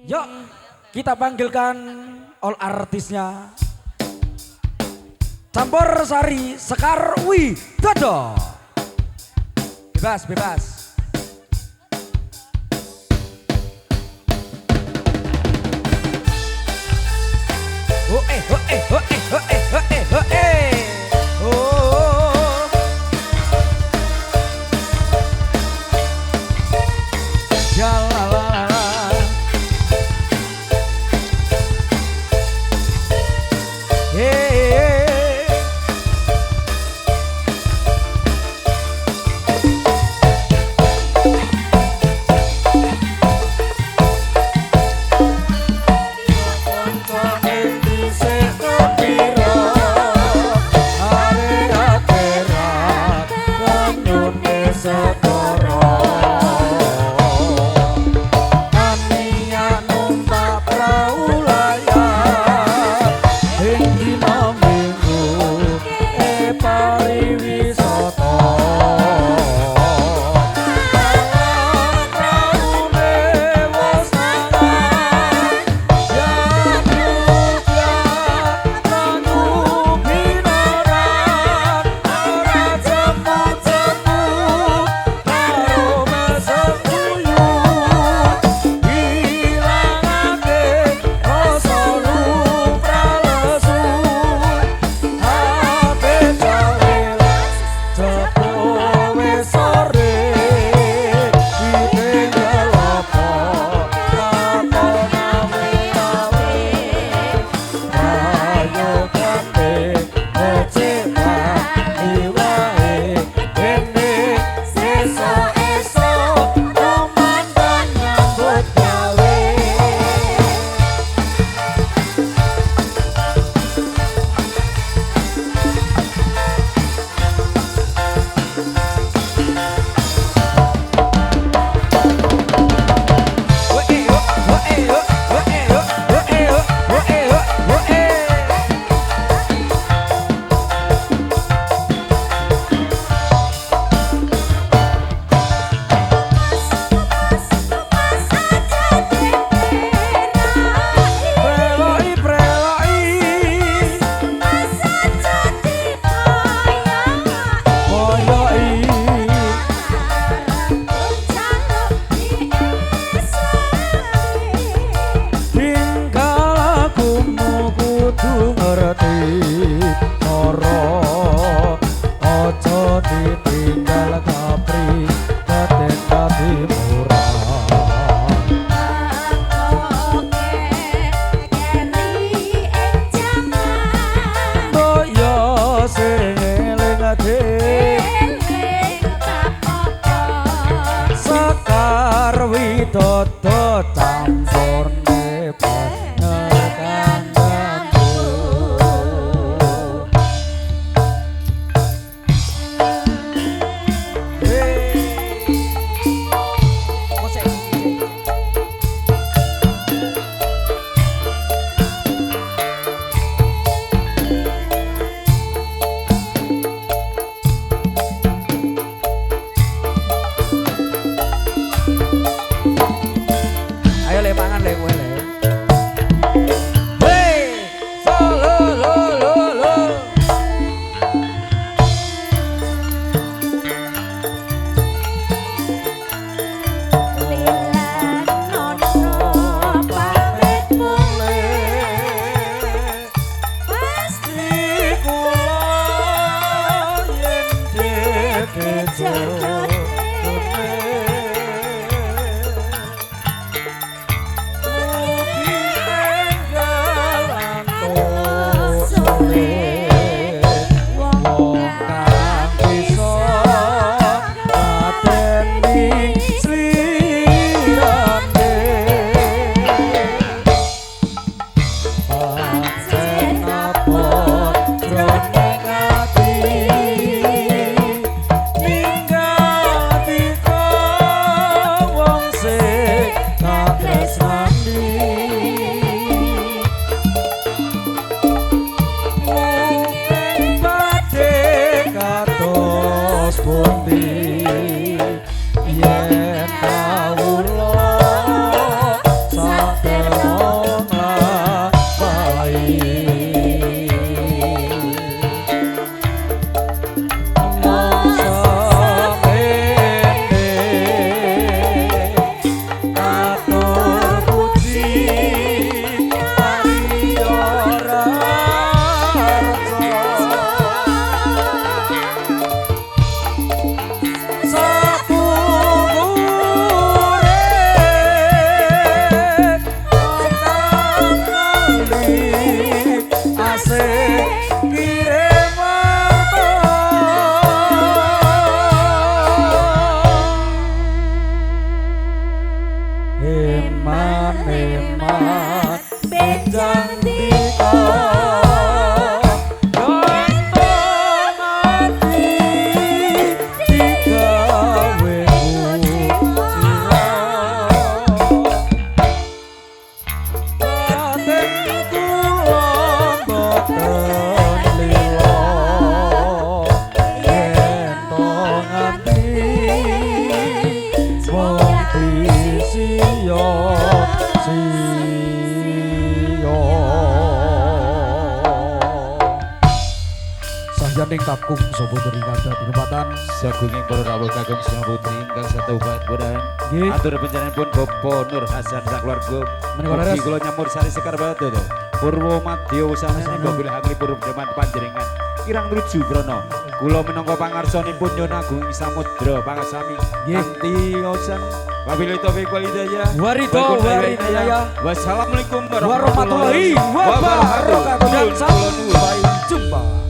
Yuk kita panggilkan all artisnya. Campur Sari Sekar Widodo. Bebas, bebas. Oh eh, oh eh, oh eh, oh eh, oh eh, oh eh. Oh. Jalalala. Widodo campur bener kandangku. Ayo le mangan le kowe le. Hey, solo lo lo lo. Lilan nono pamit mule, Pasti kula yen dikejar. temong lapai Eman benjang dika gantong ati digawe kucira paten kula boten lila yen tong ati wong disiya Sanjaning takung sobo dari nada tinempatan sagunging para rawuh kagem putri ingkang satobat bodan nggih atur panjenenganipun Bapak Nur Hasan sakeluarga menika leres kula nyamur sari sekar batu to purwa madya usanane mobil hangli purwa jaman panjenengan kirang nuju brana kula minangka pangarsanipun nyuwun agung samudra pangasami kanthi osan wabillahi taufiq wal hidayah wassalamualaikum warahmatullahi wabarakatuh dan sampai jumpa.